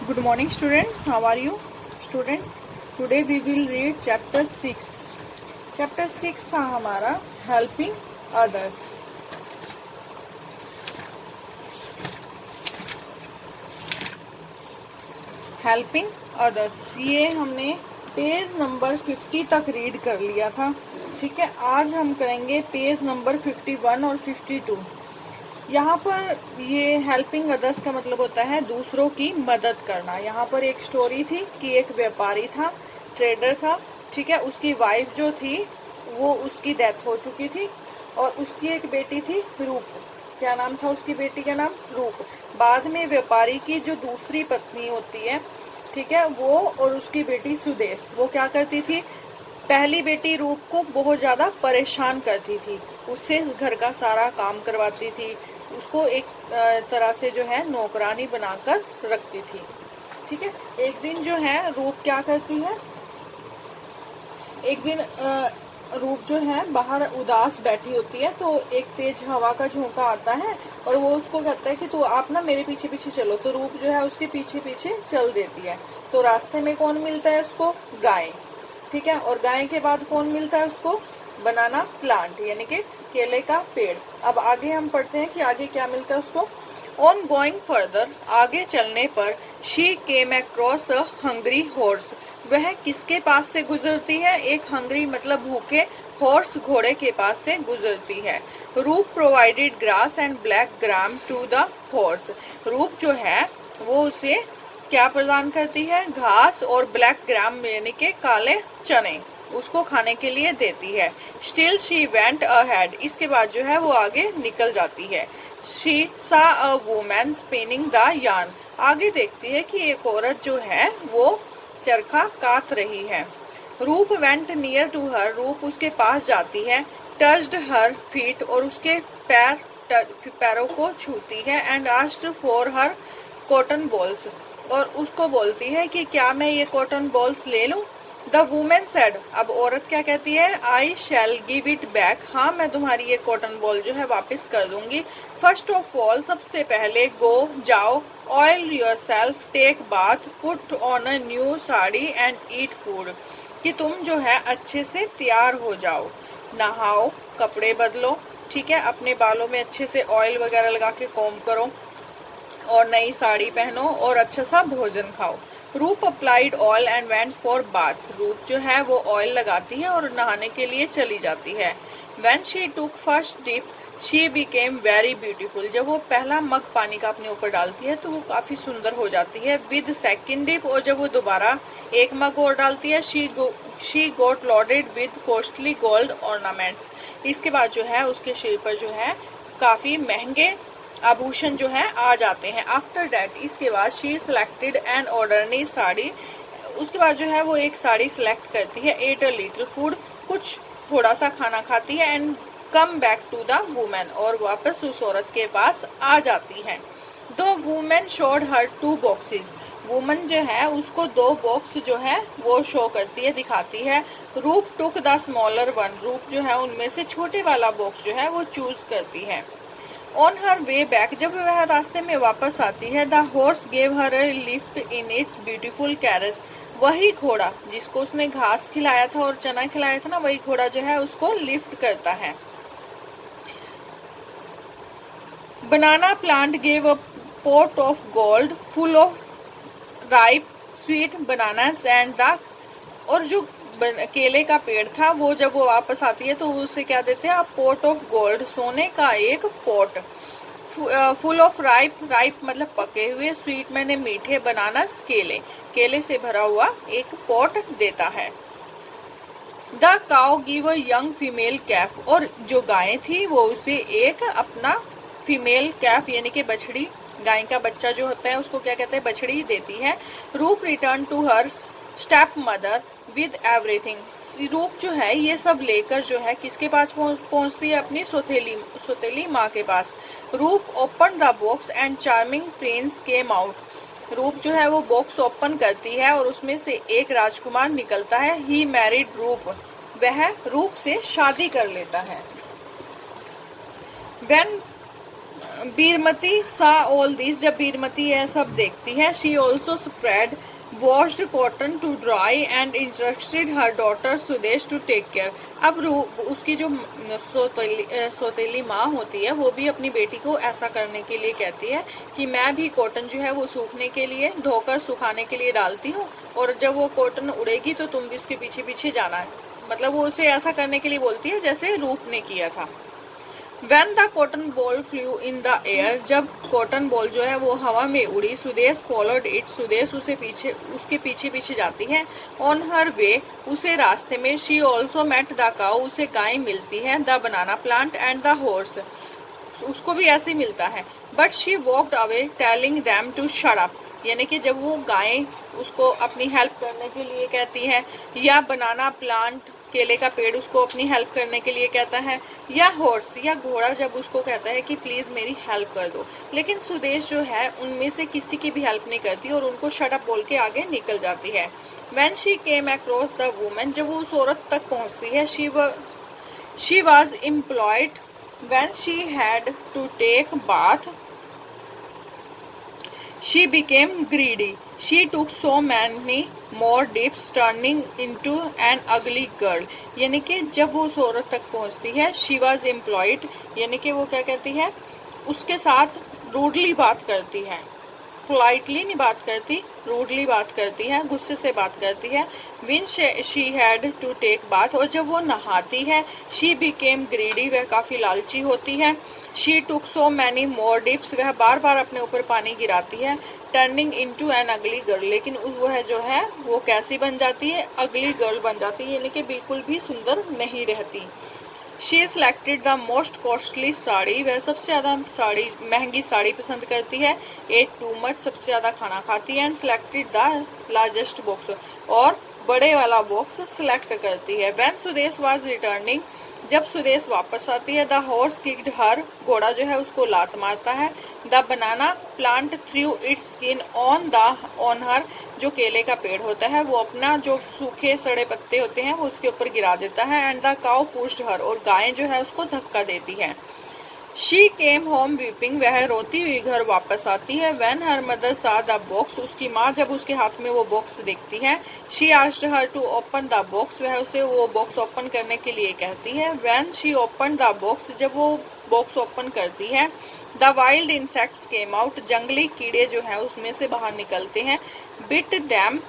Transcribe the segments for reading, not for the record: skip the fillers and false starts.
Good morning students, how are you students? Today we will read chapter 6. Chapter 6 था हमारा helping others. Helping others ये हमने page number 50 तक read कर लिया था। ठीक है, आज हम करेंगे पेज नंबर 51 और 52। यहाँ पर ये हेल्पिंग अदर्स का मतलब होता है दूसरों की मदद करना। यहाँ पर एक स्टोरी थी कि एक व्यापारी था, ट्रेडर था, ठीक है। उसकी वाइफ जो थी वो उसकी डेथ हो चुकी थी और उसकी एक बेटी थी रूप। क्या नाम था उसकी बेटी का? नाम रूप। बाद में व्यापारी की जो दूसरी पत्नी होती है, ठीक है, वो और उसकी बेटी सुदेश, वो क्या करती थी, पहली बेटी रूप को बहुत ज्यादा परेशान करती थी, उससे घर का सारा काम करवाती थी, उसको एक तरह से जो है नौकरानी बनाकर रखती थी। ठीक है, एक दिन जो है रूप क्या करती है, एक दिन रूप जो है बाहर उदास बैठी होती है, तो एक तेज हवा का झोंका आता है और वो उसको कहता है कि तू आप ना मेरे पीछे पीछे चलो। तो रूप जो है उसके पीछे पीछे चल देती है। तो रास्ते में कौन मिलता है उसको? गाय। ठीक है, और गाय के बाद कौन मिलता है उसको? बनाना प्लांट, यानी कि केले का पेड़। अब आगे हम पढ़ते हैं कि आगे क्या मिलता है उसको। ऑन गोइंग फर्दर, आगे चलने पर, she came across a hungry horse, वह किसके पास से गुजरती है? एक हंग्री मतलब भूखे हॉर्स, घोड़े के पास से गुजरती है। Roop provided grass and black gram to the horse, Roop जो है वो उसे क्या प्रदान करती है? घास और ब्लैक ग्राम यानी के काले चने उसको खाने के लिए देती है। स्टिल शी वेंट अहेड, इसके बाद जो है वो आगे निकल जाती है। शी सा a woman spinning the yarn, आगे देखती है कि एक औरत जो है वो चरखा काट रही है। रूप वेंट नियर टू हर, रूप उसके पास जाती है। टच्ड हर फीट, और उसके पैरों को छूती है। And asked for her cotton balls, और उसको बोलती है कि क्या मैं ये कॉटन बॉल्स ले लूं। द वुमेन सेड, अब औरत क्या कहती है? आई शैल गिव इट बैक, हाँ मैं तुम्हारी ये कॉटन बॉल जो है वापस कर दूंगी। फर्स्ट ऑफ ऑल, सबसे पहले गो जाओ, oil yourself, take bath, put on a new sari and eat food, कि तुम जो है अच्छे से तैयार हो जाओ, नहाओ, कपड़े बदलो, ठीक है, अपने बालों में अच्छे से ऑयल वगैरह लगा के कॉम्ब करो और नई साड़ी पहनो और अच्छा सा भोजन खाओ। रूप applied oil and went for bath, रूप जो है वो ऑयल लगाती है और नहाने के लिए चली जाती है। When she took first dip she became very beautiful, जब वो पहला मग पानी का अपने ऊपर डालती है तो वो काफी सुंदर हो जाती है। विद सेकेंड डिप, और जब वो दोबारा एक मग और डालती है, she got loaded with costly gold ornaments, इसके बाद जो है उसके सिर पर जो है काफी महंगे आभूषण जो है आ जाते हैं। आफ्टर डैट, इसके बाद शी सिलेक्टेड एन ऑर्डरनी साड़ी, उसके बाद जो है वो एक साड़ी सिलेक्ट करती है। एट अ लिटिल फूड, कुछ थोड़ा सा खाना खाती है। And come back to the women, और वापस उस औरत के पास आ जाती है। दो women showed her two boxes, woman जो है उसको दो बॉक्स जो है वो शो करती है, दिखाती है। रूप टुक द स्मॉलर वन, रूप जो है उनमें से छोटे वाला बॉक्स जो है वो चूज करती है। ऑन हर वे बैक, जब वह रास्ते में वापस आती है, the horse gave her A lift in its beautiful carriage, वही घोड़ा जिसको उसने घास खिलाया था और चना खिलाया था ना, वही घोड़ा जो है उसको लिफ्ट करता है। Banana plant gave a pot of gold full of ripe sweet bananas and the, और जो केले का पेड़ था वो जब वो वापस आती है तो उसे क्या देते हैं? पॉट ऑफ गोल्ड, सोने का एक pot. Full of ripe, ripe मतलब पके हुए, स्वीट मैंने मीठे, बनानास केले, केले से भरा हुआ एक पॉट देता है। The cow give a young female Kaif, और जो गाय थी वो उसे एक अपना फीमेल कैफ यानी कि बछड़ी, गाय का बच्चा जो होता है उसको क्या कहते हैं? बछड़ी देती है। Roop return to her stepmother with everything, Roop जो है ये सब लेकर जो है किसके पास पहुंचती है? अपनी सौतेली माँ के पास। रूप open the box and charming Prince came out, रूप जो है वो बॉक्स ओपन करती है और उसमें से एक राजकुमार निकलता है। ही मैरिड रूप, वह रूप से शादी कर लेता है। When बीरमती सा ऑल दिस, जब बीरमती यह सब देखती है, she also spread washed cotton to dry and instructed her daughter Sudesh to take care. अब उसकी जो सौतेली माँ होती है वो भी अपनी बेटी को ऐसा करने के लिए कहती है कि मैं भी कॉटन जो है वो सूखने के लिए, धोकर सुखाने के लिए डालती हूँ, और जब वो कॉटन उड़ेगी तो तुम भी उसके पीछे पीछे जाना है। मतलब वो उसे ऐसा करने के लिए बोलती है जैसे रूप ने किया था। When the cotton ball flew in the air, जब कॉटन बॉल जो है वो हवा में उड़ी, सुदेश followed it, सुदेश उसके पीछे पीछे जाती है। On her way, उसे रास्ते में, she also met the cow, उसे गाय मिलती है, the banana plant and the horse, उसको भी ऐसे मिलता है। But she walked away telling them to shut up, यानी कि जब वो गाय उसको अपनी हेल्प करने के लिए कहती है, या बनाना प्लांट केले का पेड़ उसको अपनी हेल्प करने के लिए कहता है, या हॉर्स या घोड़ा जब उसको कहता है कि प्लीज मेरी हेल्प कर दो, लेकिन सुदेश जो है उनमें से किसी की भी हेल्प नहीं करती और उनको शट अप बोल के आगे निकल जाती है। When she came across the woman, जब वो उस औरत तक पहुंचती है, she was employed when she had to take bath, she became greedy, she took so many more dips turning into an ugly girl, यानी कि जब वो उस औरत तक पहुंचती है, she was employed, यानी कि वो क्या कहती है, उसके साथ रूडली बात करती है, पोलाइटली नहीं बात करती, रूडली बात करती है, गुस्से से बात करती है। When she had to take bath, और जब वो नहाती है, she became greedy, वह काफी लालची होती है। She took so many more dips, वह बार बार अपने ऊपर पानी गिराती है। Turning into an ugly girl, लेकिन वह जो है वो कैसी बन जाती है, अगली गर्ल बन जाती है, यानी कि बिल्कुल भी सुंदर नहीं रहती। She selected the most costly sari, वह सबसे ज्यादा महंगी साड़ी पसंद करती है। Ate too much, सबसे ज्यादा खाना खाती है। And selected the largest box, और बड़े वाला बॉक्स सिलेक्ट करती है। When सुदेश was returning, जब सुदेश वापस आती है, द हॉर्स किक्ड हर, घोड़ा जो है उसको लात मारता है। The banana plant through it's skin on her, जो केले का पेड़ होता है वो अपना जो सूखे सड़े पत्ते होते हैं वो उसके ऊपर गिरा देता है। एंड द काउ पुश्ड हर, और गाय जो है उसको धक्का देती है। शी केम होम वीपिंग, वह रोती हुई घर वापस आती है। व्हेन हर मदर सा द बॉक्स, उसकी माँ जब उसके हाथ में वो बॉक्स देखती है, she asked her to open the box, वह उसे वो बॉक्स ओपन करने के लिए कहती है। When she open the box, जब वो बॉक्स ओपन करती है, the wild insects came out, जंगली कीड़े जो है उसमें से बाहर निकलते हैं। बिट दैम,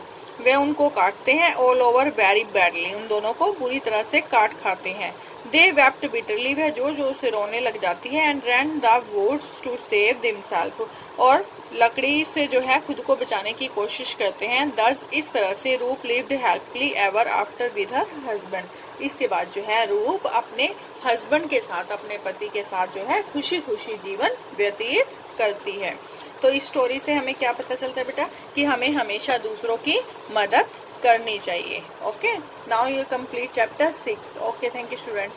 वे उनको काटते हैं। ऑल ओवर वेरी बैडली, उन दोनों को बुरी तरह से काट खाते हैं। दे वेप्ट बिटरली, वह जो से रोने लग जाती है। And ran the woods to save themself, और लकड़ी से जो है खुद को बचाने की कोशिश करते हैं। दस, इस तरह से रूप lived happily ever after with her husband, इसके बाद जो है रूप अपने हस्बैंड के साथ, अपने पति के साथ जो है खुशी खुशी जीवन व्यतीत करती है। तो इस स्टोरी से हमें क्या पता चलता है बेटा, कि हमें हमेशा दूसरों की मदद करनी चाहिए। Okay, now you complete chapter 6। Okay, thank you students.